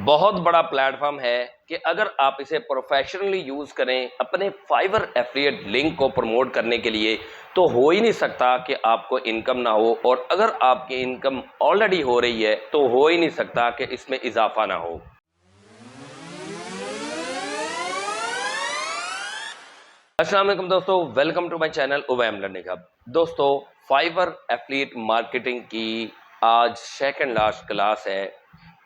بہت بڑا plate form ہے کہ اگر آپ اسے پروفیشنلی یوز کریں اپنے فائیور ایفیلیٹ لنک کو پروموٹ کرنے کے لیے تو ہو ہی نہیں سکتا کہ آپ کو انکم نہ ہو، اور اگر آپ کی انکم آلریڈی ہو رہی ہے تو ہو ہی نہیں سکتا کہ اس میں اضافہ نہ ہو۔ السلام علیکم دوستو، welcome to my channel awesome learning hub. دوستو، فائیور ایفیلیٹ مارکیٹنگ کی آج سیکنڈ لاسٹ کلاس ہے۔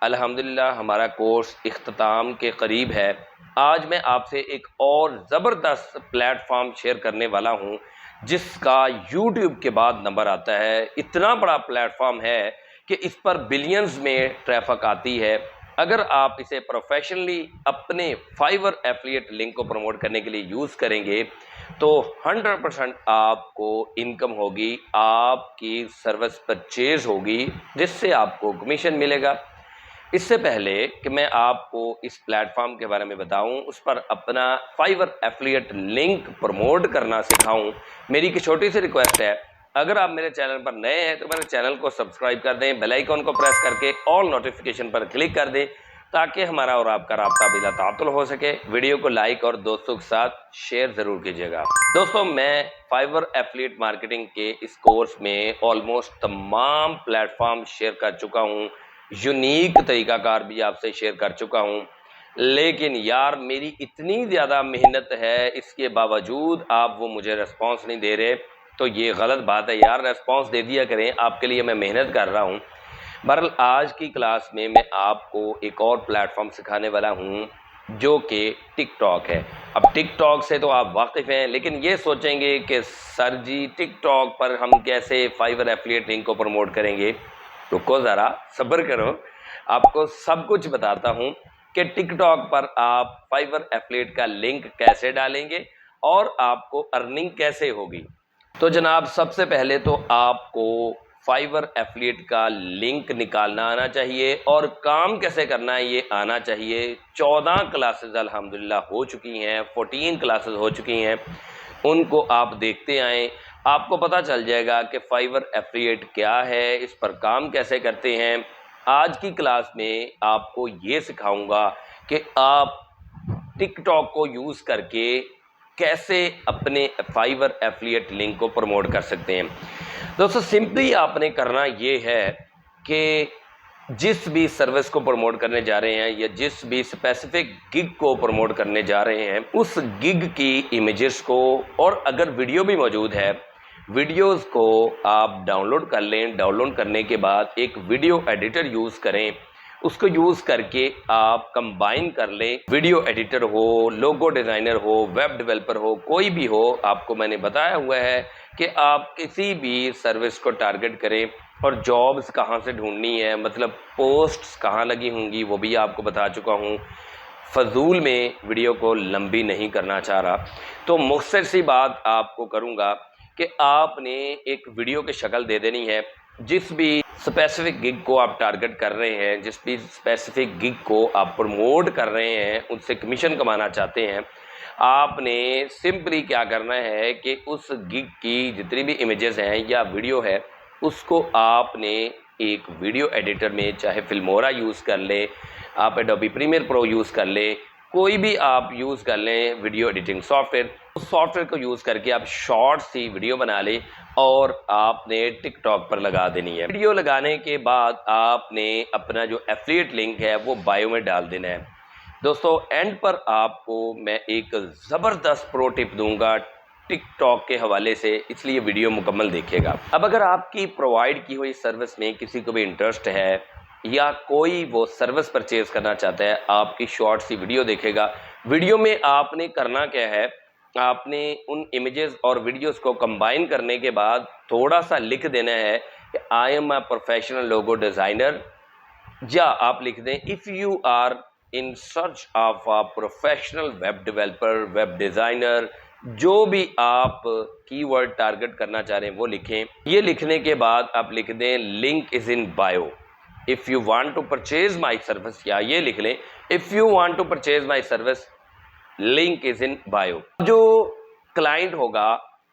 الحمدللہ ہمارا کورس اختتام کے قریب ہے۔ آج میں آپ سے ایک اور زبردست پلیٹ فارم شیئر کرنے والا ہوں جس کا یوٹیوب کے بعد نمبر آتا ہے۔ اتنا بڑا پلیٹ فارم ہے کہ اس پر بلینز میں ٹریفک آتی ہے۔ اگر آپ اسے پروفیشنلی اپنے فائیور ایفیلیٹ لنک کو پروموٹ کرنے کے لیے یوز کریں گے تو 100% آپ کو انکم ہوگی، آپ کی سروس پرچیز ہوگی جس سے آپ کو کمیشن ملے گا۔ اس سے پہلے کہ میں آپ کو اس پلیٹ فارم کے بارے میں بتاؤں، اس پر اپنا فائیور ایفیلیٹ لنک پروموٹ کرنا سکھاؤں، میری ایک چھوٹی سی ریکویسٹ ہے۔ اگر آپ میرے چینل پر نئے ہیں تو میرے چینل کو سبسکرائب کر دیں، بیل آئیکن کو پریس کر کے آل نوٹیفیکیشن پر کلک کر دیں تاکہ ہمارا اور آپ کا رابطہ بلا تعطل ہو سکے۔ ویڈیو کو لائک اور دوستوں کے ساتھ شیئر ضرور کیجیے گا۔ دوستوں، میں فائیور ایفیلیٹ مارکیٹنگ کے اس کورس میں آلموسٹ تمام پلیٹ فارم شیئر کر چکا ہوں، یونیک طریقہ کار بھی آپ سے شیئر کر چکا ہوں، لیکن یار میری اتنی زیادہ محنت ہے، اس کے باوجود آپ وہ مجھے ریسپانس نہیں دے رہے تو یہ غلط بات ہے یار، ریسپانس دے دیا کریں، آپ کے لیے میں محنت کر رہا ہوں۔ بہرحال آج کی کلاس میں میں آپ کو ایک اور پلیٹ فارم سکھانے والا ہوں جو کہ ٹک ٹاک ہے۔ اب ٹک ٹاک سے تو آپ واقف ہیں، لیکن یہ سوچیں گے کہ سر جی ٹک ٹاک پر ہم کیسے فائیور ایفیلیٹ لنک کو پروموٹ کریں گے؟ رکو ذرا صبر کرو، آپ کو سب کچھ بتاتا ہوں کہ ٹک ٹاک پر آپ فائیور ایفیلیٹ کا لنک کیسے ڈالیں گے اور آپ کو ارننگ کیسے ہوگی۔ تو جناب، سب سے پہلے تو آپ کو فائیور ایفیلیٹ کا لنک نکالنا آنا چاہیے اور کام کیسے کرنا ہے یہ آنا چاہیے۔ 14 کلاسز الحمدللہ ہو چکی ہیں، 14 کلاسز ہو چکی ہیں، ان کو آپ دیکھتے آئیں، آپ کو پتہ چل جائے گا کہ فائیور ایفیلیٹ کیا ہے، اس پر کام کیسے کرتے ہیں۔ آج کی کلاس میں آپ کو یہ سکھاؤں گا کہ آپ ٹک ٹاک کو یوز کر کے کیسے اپنے فائیور ایفیلیٹ لنک کو پروموٹ کر سکتے ہیں۔ دوستو، سمپلی آپ نے کرنا یہ ہے کہ جس بھی سروس کو پروموٹ کرنے جا رہے ہیں یا جس بھی اسپیسیفک گگ کو پروموٹ کرنے جا رہے ہیں، اس گگ کی امیجز کو، اور اگر ویڈیو بھی موجود ہے، ویڈیوز کو آپ ڈاؤن لوڈ کر لیں۔ ڈاؤن لوڈ کرنے کے بعد ایک ویڈیو ایڈیٹر یوز کریں، اس کو یوز کر کے آپ کمبائن کر لیں۔ ویڈیو ایڈیٹر ہو، لوگو ڈیزائنر ہو، ویب ڈیولپر ہو، کوئی بھی ہو، آپ کو میں نے بتایا ہوا ہے کہ آپ کسی بھی سروس کو ٹارگٹ کریں اور جابز کہاں سے ڈھونڈنی ہے، مطلب پوسٹس کہاں لگی ہوں گی وہ بھی آپ کو بتا چکا ہوں۔ فضول میں ویڈیو کو لمبی نہیں کرنا چاہ رہا، تو مختصر سی بات آپ کو کروں گا کہ آپ نے ایک ویڈیو کی شکل دے دینی ہے۔ جس بھی اسپیسیفک گگ کو آپ ٹارگٹ کر رہے ہیں، جس بھی اسپیسیفک گگ کو آپ پروموٹ کر رہے ہیں، ان سے کمیشن کمانا چاہتے ہیں، آپ نے سمپلی کیا کرنا ہے کہ اس گگ کی جتنی بھی امیجز ہیں یا ویڈیو ہے، اس کو آپ نے ایک ویڈیو ایڈیٹر میں، چاہے فلمورا یوز کر لیں، آپ ایڈوبی پریمیئر پرو یوز کر لیں، کوئی بھی آپ یوز کر لیں ویڈیو ایڈیٹنگ سافٹ ویئر، اس سافٹ ویئر کو یوز کر کے آپ شارٹ سی ویڈیو بنا لیں اور آپ نے ٹک ٹاک پر لگا دینی ہے۔ ویڈیو لگانے کے بعد آپ نے اپنا جو ایفیلیٹ لنک ہے وہ بائیو میں ڈال دینا ہے۔ دوستو، اینڈ پر آپ کو میں ایک زبردست پرو ٹپ دوں گا ٹک ٹاک کے حوالے سے، اس لیے ویڈیو مکمل دیکھیے گا۔ اب اگر آپ کی پرووائڈ کی ہوئی سروس میں کسی کو بھی انٹرسٹ ہے یا کوئی وہ سروس پرچیز کرنا چاہتا ہے، آپ کی شارٹ سی ویڈیو دیکھے گا۔ ویڈیو میں آپ نے کرنا کیا ہے، آپ نے ان امیجز اور ویڈیوز کو کمبائن کرنے کے بعد تھوڑا سا لکھ دینا ہے کہ I am a professional logo designer, یا آپ لکھ دیں if you are in search of a professional web developer, web designer, جو بھی آپ کی ورڈ ٹارگٹ کرنا چاہ رہے ہیں وہ لکھیں۔ یہ لکھنے کے بعد آپ لکھ دیں link is in bio if you want to purchase my service, یا یہ لکھ لیں if you want to purchase my service link is in bio. جو کلائنٹ ہوگا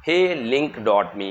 heylink.me,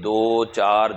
2, 4,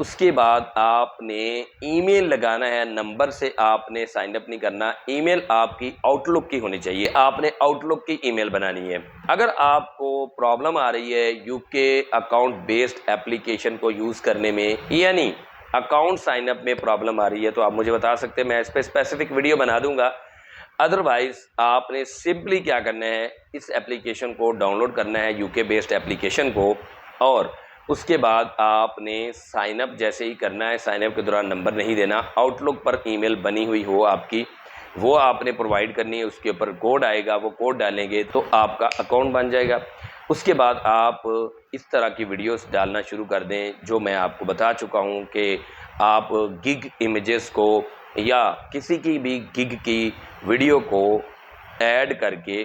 اس کے بعد آپ نے ای میل لگانا ہے، نمبر سے آپ نے سائن اپ نہیں کرنا، ای میل آپ کی آؤٹ لک کی ہونی چاہیے، آپ نے آؤٹ لک کی ای میل بنانی ہے۔ اگر آپ کو پرابلم آ رہی ہے یو کے اکاؤنٹ بیسڈ اپلیکیشن کو یوز کرنے میں، یعنی اکاؤنٹ سائن اپ میں پرابلم آ رہی ہے، تو آپ مجھے بتا سکتے ہیں، میں اس پہ اسپیسیفک ویڈیو بنا دوں گا۔ ادروائز آپ نے سمپلی کیا کرنا ہے، اس اپلیکیشن کو ڈاؤن لوڈ کرنا ہے، یو کے بیسڈ اپلیکیشن کو، اور اس کے بعد آپ نے سائن اپ جیسے ہی کرنا ہے، سائن اپ کے دوران نمبر نہیں دینا، آؤٹ لک پر ای میل بنی ہوئی ہو آپ کی، وہ آپ نے پرووائڈ کرنی ہے، اس کے اوپر کوڈ آئے گا، وہ کوڈ ڈالیں گے تو آپ کا اکاؤنٹ بن جائے گا۔ اس کے بعد آپ اس طرح کی ویڈیوز ڈالنا شروع کر دیں، جو میں آپ کو بتا چکا ہوں کہ آپ گگ امیجز کو یا کسی کی بھی گگ کی ویڈیو کو ایڈ کر کے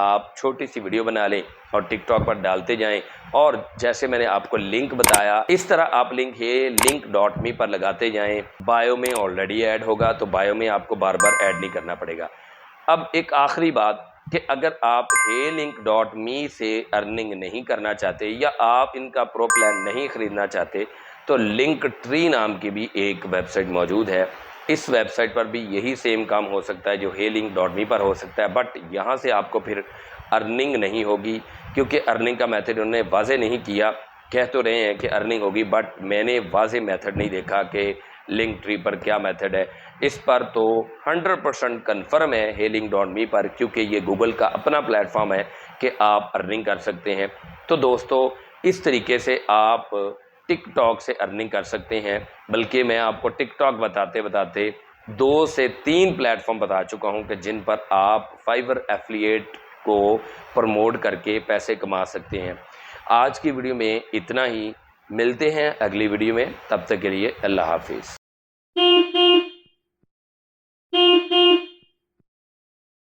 آپ چھوٹی سی ویڈیو بنا لیں اور ٹک ٹاک پر ڈالتے جائیں، اور جیسے میں نے آپ کو لنک بتایا اس طرح آپ link.me پر لگاتے جائیں، بایو میں آلریڈی ایڈ ہوگا، تو بایو میں آپ کو بار بار ایڈ نہیں کرنا پڑے گا۔ اب ایک آخری بات کہ اگر آپ link.me سے ارننگ نہیں کرنا چاہتے یا آپ ان کا پرو پلان نہیں خریدنا چاہتے، تو لنک ٹری نام کی بھی ایک ویب سائٹ موجود ہے، اس ویب سائٹ پر بھی یہی سیم کام ہو سکتا ہے جو link.me پر ہو سکتا ہے، بٹ یہاں سے آپ کو پھر ارننگ نہیں ہوگی، کیونکہ ارننگ کا میتھڈ انہوں نے واضح نہیں کیا۔ کہہ تو رہے ہیں کہ ارننگ ہوگی، بٹ میں نے واضح میتھڈ نہیں دیکھا کہ لنک ٹری پر کیا میتھڈ ہے۔ اس پر تو 100% کنفرم ہے link.me پر، کیونکہ یہ گوگل کا اپنا پلیٹ فارم ہے کہ آپ ارننگ کر سکتے ہیں۔ تو دوستو اس طریقے سے آپ ٹک ٹاک سے ارننگ کر سکتے ہیں، بلکہ میں آپ کو ٹک ٹاک بتاتے بتاتے 2 سے 3 پلیٹ فارم بتا چکا ہوں کہ جن پر آپ فائور ایفلیٹ کو پروموٹ کر کے پیسے کما سکتے ہیں۔ آج کی ویڈیو میں اتنا ہی، ملتے ہیں اگلی ویڈیو میں، تب تک کے لیے اللہ حافظ۔